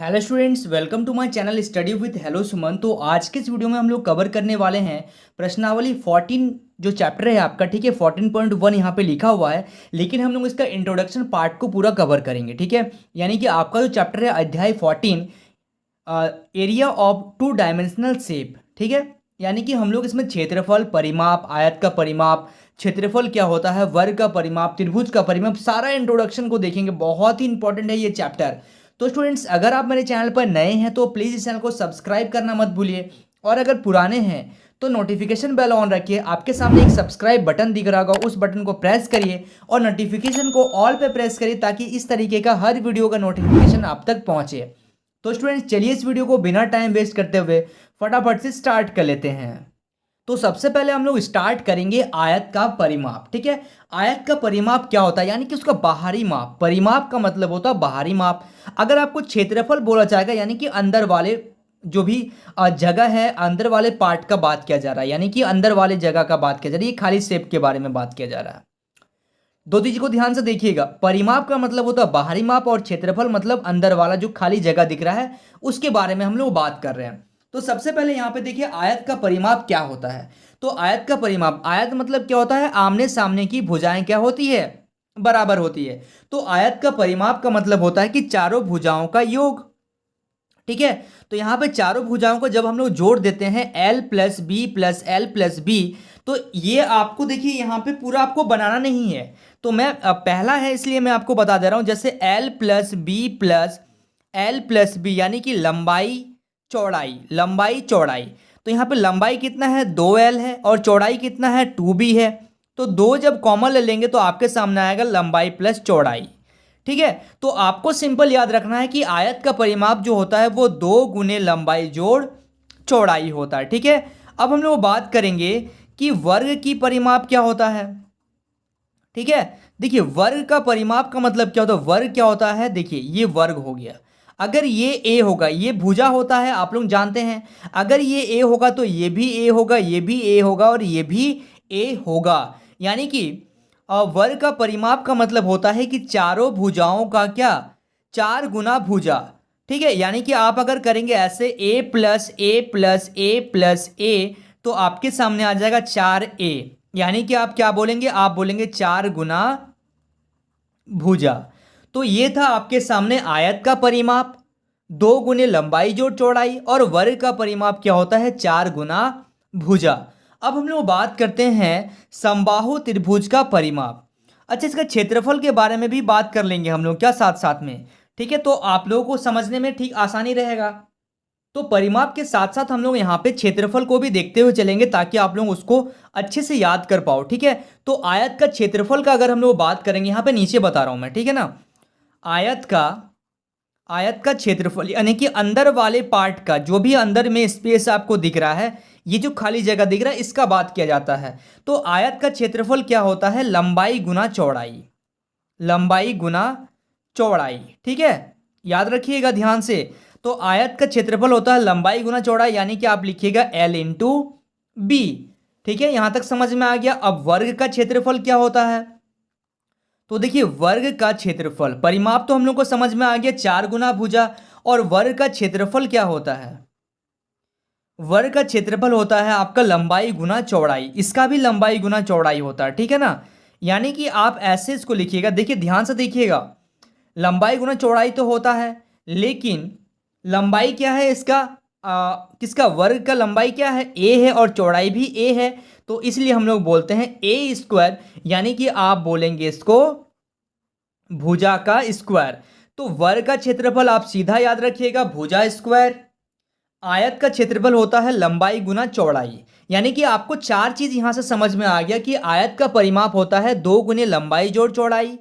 Hello students, welcome to my channel study with hello Suman. तो आज के इस वीडियो में हम लोग कवर करने वाले हैं प्रश्नावली 14 जो चैप्टर है आपका, ठीक है। 14.1 यहाँ पे लिखा हुआ है, लेकिन हम लोग इसका इंट्रोडक्शन पार्ट को पूरा कवर करेंगे, ठीक है। यानी कि आपका जो चैप्टर है अध्याय 14 area of two dimensional shape, ठीक है। यानी कि हम लोग इसमें क्षेत्रफल, परिमाप, आयत का परिमाप, क्षेत्रफल क्या होता है, वर्ग का परिमाप, त्रिभुज का परिमाप, सारा इंट्रोडक्शन को देखेंगे। बहुत ही इंपॉर्टेंट है ये चैप्टर। तो स्टूडेंट्स, अगर आप मेरे चैनल पर नए हैं तो प्लीज़ इस चैनल को सब्सक्राइब करना मत भूलिए, और अगर पुराने हैं तो नोटिफिकेशन बेल ऑन रखिए। आपके सामने एक सब्सक्राइब बटन दिख रहा होगा, उस बटन को प्रेस करिए और नोटिफिकेशन को ऑल पे प्रेस करिए, ताकि इस तरीके का हर वीडियो का नोटिफिकेशन आप तक पहुंचे। तो स्टूडेंट्स, चलिए इस वीडियो को बिना टाइम वेस्ट करते हुए फटाफट से स्टार्ट कर लेते हैं। तो सबसे पहले हम लोग स्टार्ट करेंगे आयत का परिमाप, ठीक है। आयत का परिमाप क्या होता है, यानी कि उसका बाहरी माप। परिमाप का मतलब होता है बाहरी माप। अगर आपको क्षेत्रफल बोला जाएगा, यानी कि अंदर वाले जो भी जगह है, अंदर वाले पार्ट का बात किया जा रहा है, यानी कि अंदर वाले जगह का बात किया जा रहा है, ये खाली शेप के बारे में बात किया जा रहा है। दो चीज को ध्यान से देखिएगा, परिमाप का मतलब होता है बाहरी माप, और क्षेत्रफल मतलब अंदर वाला जो खाली जगह दिख रहा है उसके बारे में हम लोग बात कर रहे हैं। तो सबसे पहले यहाँ पे देखिए आयत का परिमाप क्या होता है। तो आयत का परिमाप, आयत मतलब क्या होता है, आमने सामने की भुजाएं क्या होती है, बराबर होती है। तो आयत का परिमाप का मतलब होता है कि चारों भुजाओं का योग, ठीक है। तो यहाँ पे चारों भुजाओं को जब हम लोग जोड़ देते हैं L plus B plus L plus B, तो ये आपको देखिए यहाँ पे पूरा आपको बनाना नहीं है। तो मैं पहला है इसलिए मैं आपको बता दे रहा हूँ, जैसे L plus B plus L plus B, यानी कि लंबाई चौड़ाई, लंबाई चौड़ाई। तो यहाँ पे लंबाई कितना है, 2L है, और चौड़ाई कितना है, 2B है। तो दो जब कॉमन ले लेंगे तो आपके सामने आएगा लंबाई प्लस चौड़ाई, ठीक है। तो आपको सिंपल याद रखना है कि आयत का परिमाप जो होता है वो 2 गुने लंबाई जोड़ चौड़ाई होता है, ठीक है। अब हम लोग बात करेंगे कि वर्ग की परिमाप क्या होता है, ठीक है। देखिए वर्ग का परिमाप का मतलब क्या होता है, वर्ग क्या होता है, देखिए ये वर्ग हो गया। अगर ये ए होगा, ये भुजा होता है, आप लोग जानते हैं। अगर ये ए होगा तो ये भी ए होगा, ये भी ए होगा, और ये भी ए होगा। यानी कि वर्ग का परिमाप का मतलब होता है कि चारों भुजाओं का क्या, 4 गुना भुजा, ठीक है। यानी कि आप अगर करेंगे ऐसे ए प्लस ए प्लस ए प्लस ए, तो आपके सामने आ जाएगा 4A। यानी कि आप क्या बोलेंगे, आप बोलेंगे 4 गुना भुजा। तो ये था आपके सामने आयत का परिमाप, 2 गुने लंबाई जोड़ चौड़ाई, और वर्ग का परिमाप क्या होता है, 4 गुना भुजा। अब हम लोग बात करते हैं समबाहु त्रिभुज का परिमाप। अच्छा, इसका क्षेत्रफल के बारे में भी बात कर लेंगे हम लोग क्या, साथ साथ में, ठीक है। तो आप लोगों को समझने में ठीक आसानी रहेगा। तो परिमाप के साथ साथ हम लोग यहाँ पे क्षेत्रफल को भी देखते हुए चलेंगे, ताकि आप लोग उसको अच्छे से याद कर पाओ, ठीक है। तो आयत का क्षेत्रफल का अगर हम लोग बात करेंगे, यहाँ पे नीचे बता रहा हूं मैं, ठीक है ना। आयत का क्षेत्रफल यानी कि अंदर वाले पार्ट का, जो भी अंदर में स्पेस आपको दिख रहा है, ये जो खाली जगह दिख रहा है, इसका बात किया जाता है। तो आयत का क्षेत्रफल क्या होता है, लंबाई गुना चौड़ाई, लंबाई गुना चौड़ाई, ठीक है। याद रखिएगा ध्यान से। तो आयत का क्षेत्रफल होता है लंबाई गुना चौड़ाई, यानी कि आप लिखिएगा L इंटू बी, ठीक है। यहां तक समझ में आ गया। अब वर्ग का क्षेत्रफल क्या होता है, तो देखिए वर्ग का क्षेत्रफल, परिमाप तो हम लोग को समझ में आ गया, 4 गुना भुजा। और वर्ग का क्षेत्रफल क्या होता है, वर्ग का क्षेत्रफल होता है आपका लंबाई गुना चौड़ाई, इसका भी लंबाई गुना चौड़ाई होता है, ठीक है ना। यानी कि आप ऐसे इसको लिखिएगा, देखिए ध्यान से देखिएगा, लंबाई गुना चौड़ाई तो होता है, लेकिन लंबाई क्या है इसका, किसका, वर्ग का लंबाई क्या है, ए है, और चौड़ाई भी ए है। तो इसलिए हम लोग बोलते हैं ए स्क्वायर, यानी कि आप बोलेंगे इसको भुजा का स्क्वायर। तो वर्ग का क्षेत्रफल आप सीधा याद रखिएगा, भुजा स्क्वायर। आयत का क्षेत्रफल होता है लंबाई गुना चौड़ाई। यानी कि आपको 4 चीज यहां से समझ में आ गया कि आयत का परिमाप होता है 2 गुने लंबाई जोड़ चौड़ाई,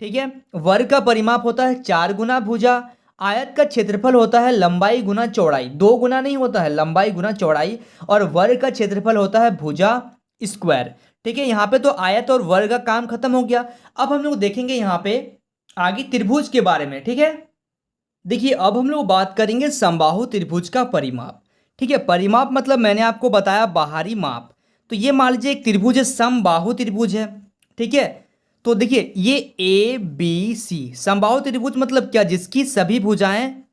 ठीक है। वर्ग का परिमाप होता है 4 गुना भुजा। आयत का क्षेत्रफल होता है लंबाई गुना चौड़ाई, 2 गुना नहीं होता है, लंबाई गुना चौड़ाई। और वर्ग का क्षेत्रफल होता है भुजा स्क्वायर, ठीक है। यहाँ पे तो आयत और वर्ग का काम खत्म हो गया। अब हम लोग देखेंगे यहाँ पे आगे त्रिभुज के बारे में, ठीक है। देखिए अब हम लोग बात करेंगे समबाहु त्रिभुज का परिमाप, ठीक है। परिमाप मतलब मैंने आपको बताया बाहरी माप। तो ये मान लीजिए एक त्रिभुज है, समबाहु त्रिभुज है, ठीक है। तो देखिए ये A B C, समबाहु त्रिभुज मतलब क्या, जिसकी सभी भुजाएं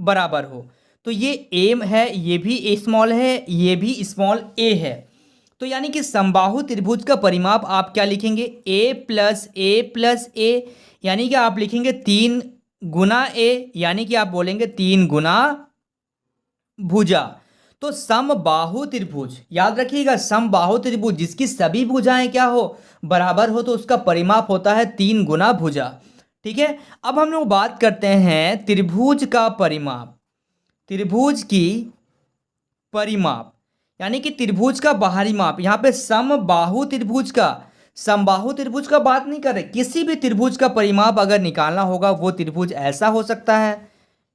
बराबर हो। तो ये ए है, ये भी ए स्मॉल है, ये भी स्मॉल ए है। तो यानी कि समबाहु त्रिभुज का परिमाप आप क्या लिखेंगे, ए प्लस ए प्लस ए, यानी कि आप लिखेंगे 3 गुना ए, यानी कि आप बोलेंगे 3 गुना भुजा। तो समबाहु त्रिभुज याद रखिएगा, समबाहु त्रिभुज जिसकी सभी भुजाएं क्या हो, बराबर हो, तो उसका परिमाप होता है 3 गुना भुजा। ठीक है, अब हम लोग बात करते हैं त्रिभुज का परिमाप। त्रिभुज की परिमाप यानी कि त्रिभुज का बाहरी माप। यहाँ पे समबाहु त्रिभुज का, समबाहु त्रिभुज का बात नहीं कर रहे, किसी भी त्रिभुज का परिमाप अगर निकालना होगा वो त्रिभुज ऐसा हो सकता है।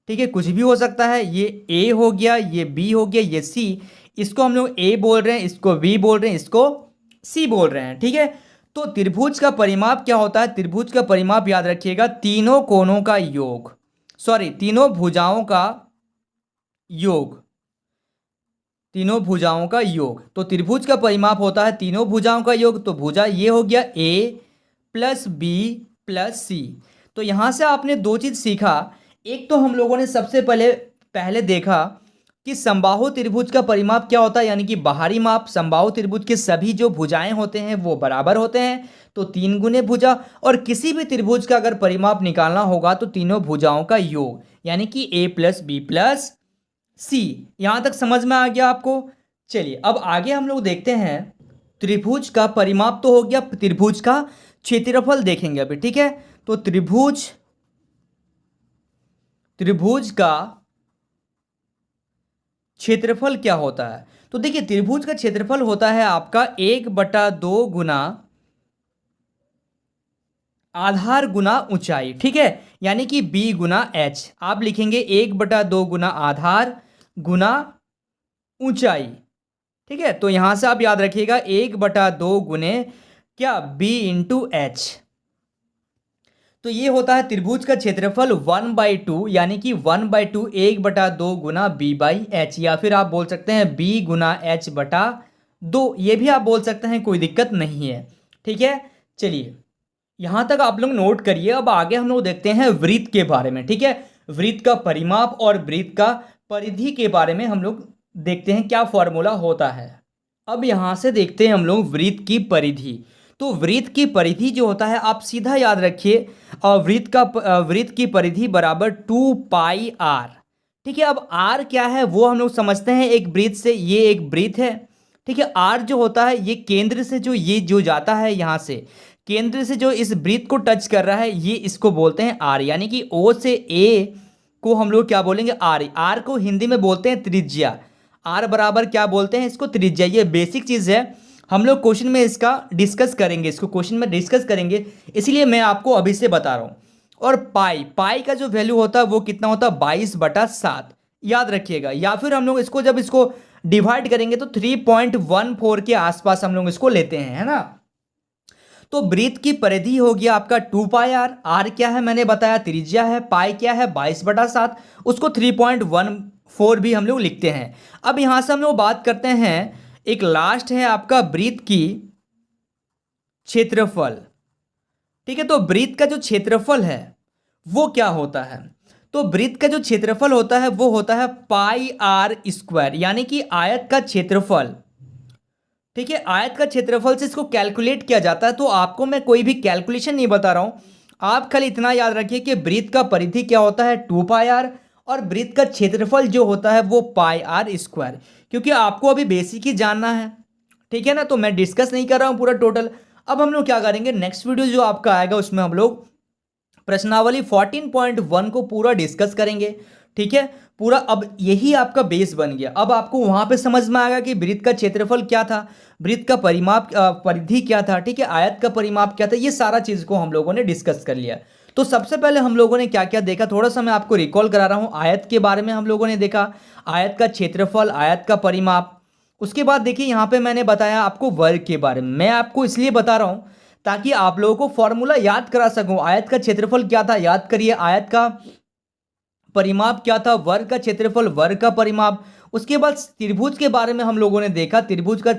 ठीक है, कुछ भी हो सकता है, ये ए हो गया, ये बी हो गया, ये सी, इसको हम लोग ए बोल रहे हैं, इसको बी बोल रहे हैं, इसको सी बोल रहे हैं। ठीक है, तो त्रिभुज का परिमाप क्या होता है, त्रिभुज का परिमाप याद रखिएगा तीनों कोणों का योग, सॉरी तीनों भुजाओं का योग, तीनों भुजाओं का योग। तो त्रिभुज का परिमाप होता है तीनों भुजाओं का योग। तो भुजा ये हो गया ए प्लस बी प्लस सी। तो यहाँ से आपने दो चीज़ सीखा। एक तो हम लोगों ने सबसे पहले देखा कि समबाहु त्रिभुज का परिमाप क्या होता है, यानी कि बाहरी माप। समबाहु त्रिभुज के सभी जो भुजाएं होते हैं वो बराबर होते हैं, तो 3 गुने भुजा। और किसी भी त्रिभुज का अगर परिमाप निकालना होगा तो तीनों भुजाओं का योग, यानी कि ए प्लस बी प्लस सी। यहां तक समझ में आ गया आपको। चलिए अब आगे हम लोग देखते हैं, त्रिभुज का परिमाप तो हो गया, त्रिभुज का क्षेत्रफल देखेंगे अभी। ठीक है, तो त्रिभुज का क्षेत्रफल क्या होता है, तो देखिए त्रिभुज का क्षेत्रफल होता है आपका 1/2 गुना आधार गुना ऊंचाई। ठीक है, यानी कि b गुना h। आप लिखेंगे 1/2 गुना आधार गुना ऊंचाई। ठीक है, तो यहां से आप याद रखिएगा 1/2 गुने क्या, b इंटू एच। तो ये होता है त्रिभुज का क्षेत्रफल 1/2, यानी कि 1/2 1/2 गुना b बाई एच, या फिर आप बोल सकते हैं b गुना h/2, ये भी आप बोल सकते हैं, कोई दिक्कत नहीं है। ठीक है, चलिए यहां तक आप लोग नोट करिए। अब आगे हम लोग देखते हैं वृत्त के बारे में। ठीक है, वृत्त का परिमाप और वृत्त का परिधि के बारे में हम लोग देखते हैं क्या फॉर्मूला होता है। अब यहां से देखते हैं हम लोग वृत्त की परिधि। तो वृत्त की परिधि जो होता है आप सीधा याद रखिए, वृत्त की परिधि बराबर 2πr। ठीक है, अब r क्या है वो हम लोग समझते हैं एक वृत्त से, ये एक वृत्त है। ठीक है, r जो होता है ये केंद्र से ये जो जाता है, यहाँ से केंद्र से जो इस वृत्त को टच कर रहा है, ये इसको बोलते हैं r, यानी कि o से a को हम लोग क्या बोलेंगे, r को हिंदी में बोलते हैं त्रिज्या। r बराबर क्या बोलते हैं इसको, त्रिज्या। ये बेसिक चीज़ है, हम लोग क्वेश्चन में इसका डिस्कस करेंगे, इसको क्वेश्चन में डिस्कस करेंगे, इसलिए मैं आपको अभी से बता रहा हूँ। और पाई का जो वैल्यू होता है वो कितना होता है, 22/7 याद रखिएगा। या फिर हम लोग इसको जब इसको डिवाइड करेंगे तो 3.14 के आसपास हम लोग इसको लेते हैं, है ना। तो वृत्त की परिधि हो गया आपका 2πr। r क्या है मैंने बताया, त्रिज्या है। पाई क्या है, 22/7, उसको 3.14 भी हम लोग लिखते हैं। अब यहां से हम लोग बात करते हैं, एक लास्ट है आपका वृत्त की क्षेत्रफल। ठीक है, तो वृत्त का जो क्षेत्रफल है वो क्या होता है, तो वृत्त का जो क्षेत्रफल होता है वो होता है πr², यानी कि आयत का क्षेत्रफल। ठीक है, आयत का क्षेत्रफल से इसको कैलकुलेट किया जाता है। तो आपको मैं कोई भी कैलकुलेशन नहीं बता रहा हूं, आप खाली इतना याद रखिए कि वृत्त का परिधि क्या होता है 2πr, और वृत्त का क्षेत्रफल जो होता है वो πr², क्योंकि आपको अभी बेसिक ही जानना है। ठीक है ना, तो मैं डिस्कस नहीं कर रहा हूं पूरा टोटल। अब हम लोग क्या करेंगे, नेक्स्ट वीडियो जो आपका आएगा उसमें हम लोग प्रश्नावली 14.1 को पूरा डिस्कस करेंगे। ठीक है, पूरा अब यही आपका बेस बन गया। अब आपको वहां पे समझ में आएगा कि वृत्त का क्षेत्रफल क्या था, वृत्त का परिमाप परिधि क्या था, ठीक है, आयत का परिमाप क्या था, ये सारा चीज को हम लोगों ने डिस्कस कर लिया। तो सबसे पहले हम लोगों ने क्या क्या देखा, थोड़ा सा मैं आपको रिकॉल करा रहा हूँ। आयत के बारे में हम लोगों ने देखा, आयत का क्षेत्रफल, आयत का परिमाप। उसके बाद देखिए यहाँ पे मैंने बताया आपको वर्ग के बारे में। मैं आपको इसलिए बता रहा हूँ ताकि आप लोगों को फॉर्मूला याद करा सकूं। आयत का क्षेत्रफल क्या था याद करिए, आयत का परिमाप क्या था, वर्ग का क्षेत्रफल, वर्ग का परिमाप। उसके बाद त्रिभुज के बारे में हम लोगों ने देखा, त्रिभुज का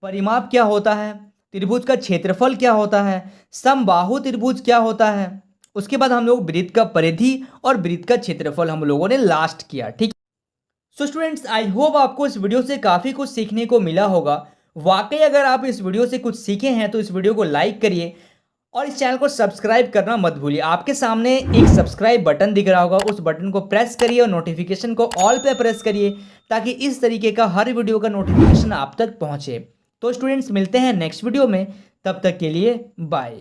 परिमाप क्या होता है, त्रिभुज का क्षेत्रफल क्या होता है, समबाहु त्रिभुज क्या होता है, उसके बाद हम लोग वृत्त का परिधि और वृत्त का क्षेत्रफल हम लोगों ने लास्ट किया। ठीक। सो स्टूडेंट्स, आई होप आपको इस वीडियो से काफ़ी कुछ सीखने को मिला होगा। वाकई अगर आप इस वीडियो से कुछ सीखे हैं तो इस वीडियो को लाइक करिए और इस चैनल को सब्सक्राइब करना मत भूलिए। आपके सामने एक सब्सक्राइब बटन दिख रहा होगा, उस बटन को प्रेस करिए और नोटिफिकेशन को ऑल पे प्रेस करिए ताकि इस तरीके का हर वीडियो का नोटिफिकेशन आप तक पहुंचे। तो स्टूडेंट्स, मिलते हैं नेक्स्ट वीडियो में, तब तक के लिए बाय।